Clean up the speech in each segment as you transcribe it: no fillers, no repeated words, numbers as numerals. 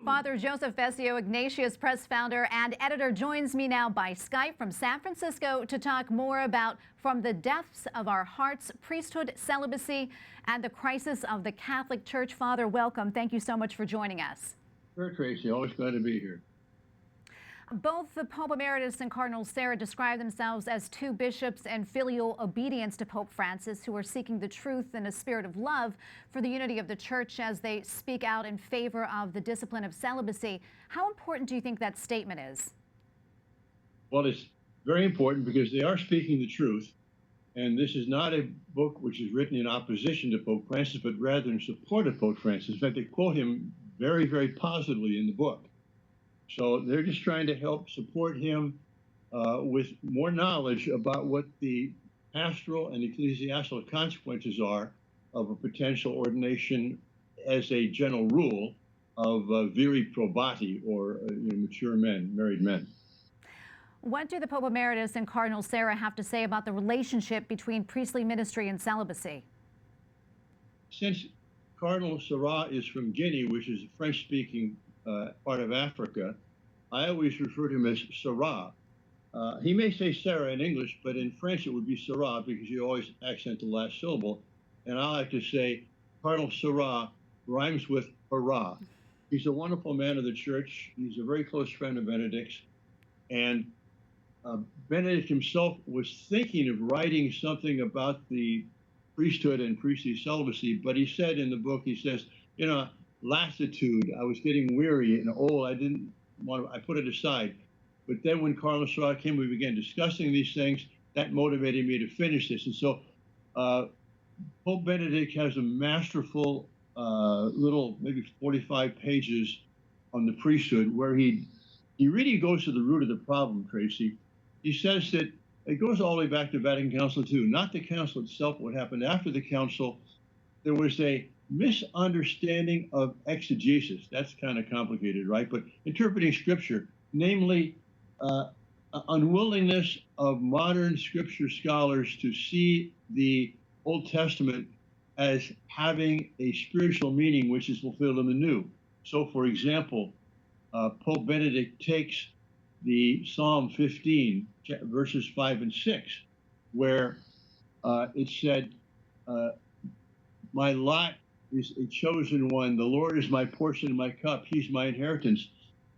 Father Joseph Fessio, Ignatius Press founder and editor, joins me now by Skype from San Francisco to talk more about From the Depths of Our Hearts, Priesthood, Celibacy, and the Crisis of the Catholic Church. Father, welcome. Thank you so much for joining us. Sure, Tracy. Always glad to be here. Both the Pope Emeritus and Cardinal Sarah describe themselves as two bishops in filial obedience to Pope Francis, who are seeking the truth in a spirit of love for the unity of the Church as they speak out in favor of the discipline of celibacy. How important do you think that statement is? Well, it's very important because they are speaking the truth. And this is not a book which is written in opposition to Pope Francis, but rather in support of Pope Francis. In fact, they quote him very, very positively in the book. So they're just trying to help support him with more knowledge about what the pastoral and ecclesiastical consequences are of a potential ordination as a general rule of viri probati, or mature men, married men. What do the Pope Emeritus and Cardinal Sarah have to say about the relationship between priestly ministry and celibacy? Since Cardinal Sarah is from Guinea, which is a French-speaking part of Africa, I always refer to him as Sarah. He may say Sarah in English, but in French it would be Sarah because you always accent the last syllable. And I like to say Cardinal Sarah rhymes with hurrah. He's a wonderful man of the Church. He's a very close friend of Benedict's. And Benedict himself was thinking of writing something about the priesthood and priestly celibacy, but he said in the book, he says, lassitude, I was getting weary and old, I put it aside. But then when Cardinal Sarah came, we began discussing these things. That motivated me to finish this. And so Pope Benedict has a masterful little, maybe 45 pages on the priesthood, where he really goes to the root of the problem, Tracy. He says that it goes all the way back to Vatican Council II, not the council itself, what happened after the council. There was a misunderstanding of exegesis. That's kind of complicated, right? But interpreting scripture, namely unwillingness of modern scripture scholars to see the Old Testament as having a spiritual meaning which is fulfilled in the New. So, for example, Pope Benedict takes the Psalm 15, verses 5 and 6, where it said, my lot is a chosen one. The Lord is my portion and my cup. He's my inheritance.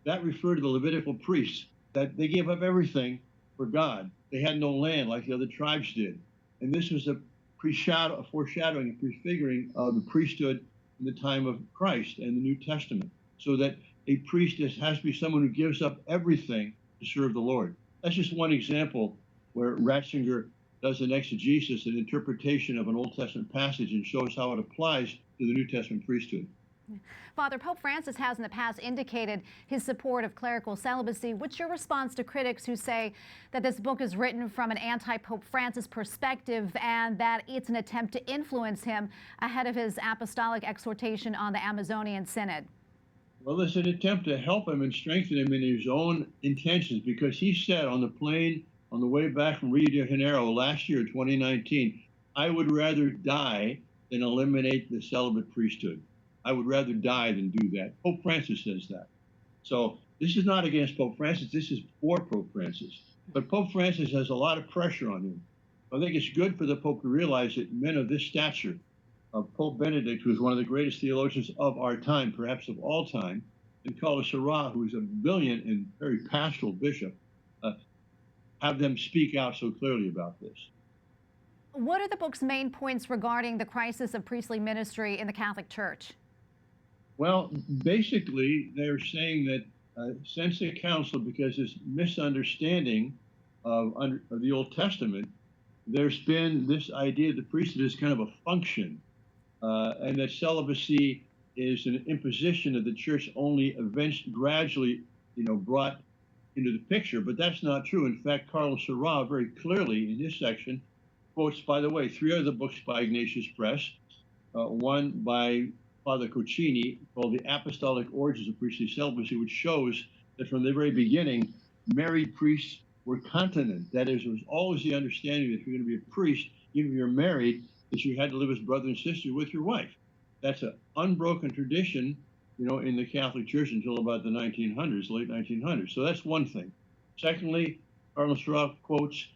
That referred to the Levitical priests, that they gave up everything for God. They had no land like the other tribes did. And this was a foreshadowing, a prefiguring of the priesthood in the time of Christ and the New Testament, so that a priest has to be someone who gives up everything to serve the Lord. That's just one example where Ratzinger does an exegesis, an interpretation of an Old Testament passage, and shows how it applies to the New Testament priesthood. Father, Pope Francis has in the past indicated his support of clerical celibacy. What's your response to critics who say that this book is written from an anti-Pope Francis perspective and that it's an attempt to influence him ahead of his apostolic exhortation on the Amazonian Synod? Well, it's an attempt to help him and strengthen him in his own intentions, because he said on the plane on the way back from Rio de Janeiro last year, 2019, I would rather die than eliminate the celibate priesthood. I would rather die than do that. Pope Francis says that. So this is not against Pope Francis. This is for Pope Francis. But Pope Francis has a lot of pressure on him. I think it's good for the Pope to realize that men of this stature, Pope Benedict, who is one of the greatest theologians of our time, perhaps of all time, and Cardinal Sarah, who is a brilliant and very pastoral bishop, have them speak out so clearly about this. What are the book's main points regarding the crisis of priestly ministry in the Catholic Church? Well, basically, they're saying that since the council, because this misunderstanding of the Old Testament, there's been this idea that the priesthood is kind of a function, and that celibacy is an imposition of the Church only gradually, brought into the picture. But that's not true. In fact, Cardinal Sarah very clearly in his section quotes, by the way, 3 other books by Ignatius Press, one by Father Coccini called The Apostolic Origins of Priestly Celibacy, which shows that from the very beginning, married priests were continent. That is, there was always the understanding that if you're going to be a priest, even if you're married, that you had to live as brother and sister with your wife. That's an unbroken tradition in the Catholic Church until about the 1900s, late 1900s. So that's one thing. Secondly, Cardinal Sarah quotes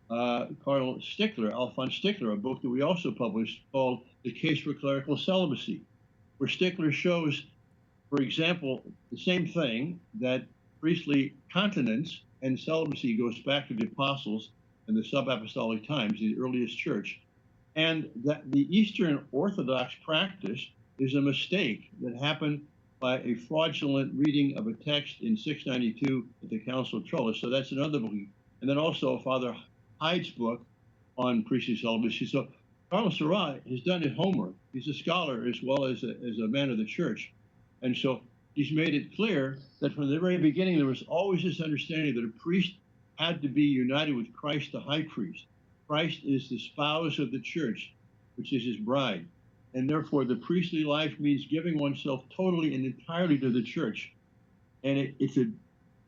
Cardinal Stickler, Alphonse Stickler, a book that we also published called The Case for Clerical Celibacy, where Stickler shows, for example, the same thing, that priestly continence and celibacy goes back to the apostles and the sub-apostolic times, the earliest church, and that the Eastern Orthodox practice is a mistake that happened by a fraudulent reading of a text in 692 at the Council of Trulli. So that's another book. And then also Father Hyde's book on priestly celibacy. So Cardinal Sarah has done his homework. He's a scholar as well as a man of the church. And so he's made it clear that from the very beginning, there was always this understanding that a priest had to be united with Christ, the high priest. Christ is the spouse of the church, which is his bride. And therefore, the priestly life means giving oneself totally and entirely to the church. And it's a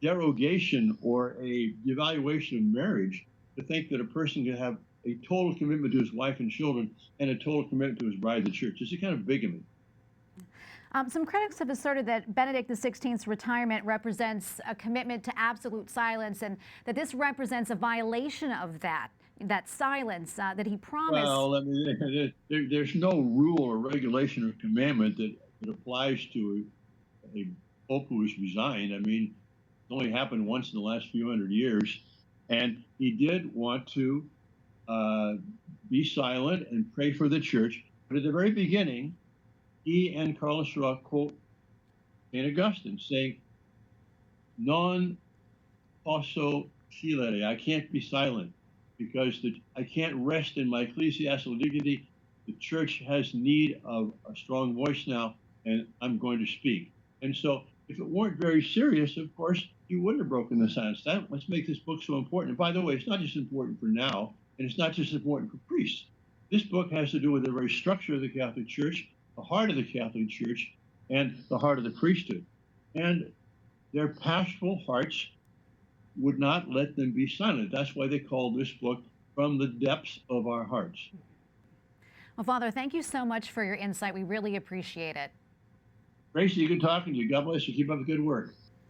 derogation or a devaluation of marriage to think that a person can have a total commitment to his wife and children and a total commitment to his bride, the church. It's a kind of bigamy. Some critics have asserted that Benedict XVI's retirement represents a commitment to absolute silence, and that this represents a violation of that silence that he promised. Well, I mean, there's no rule or regulation or commandment that applies to a pope who has resigned. I mean, it's only happened once in the last few hundred years. And he did want to be silent and pray for the church. But at the very beginning, he and Cardinal Sarah quote St. Augustine, saying, "Non posso silere," I can't be silent, because I can't rest in my ecclesiastical dignity. The church has need of a strong voice now, and I'm going to speak. And so if it weren't very serious, of course, he wouldn't have broken the silence. That must make this book so important. And by the way, it's not just important for now, and it's not just important for priests. This book has to do with the very structure of the Catholic Church, the heart of the Catholic Church, and the heart of the priesthood. And their pastoral hearts would not let them be silent. That's why they call this book From the Depths of Our Hearts. Well, Father, thank you so much for your insight. We really appreciate it. Gracie, good talking to you. God bless you. Keep up the good work.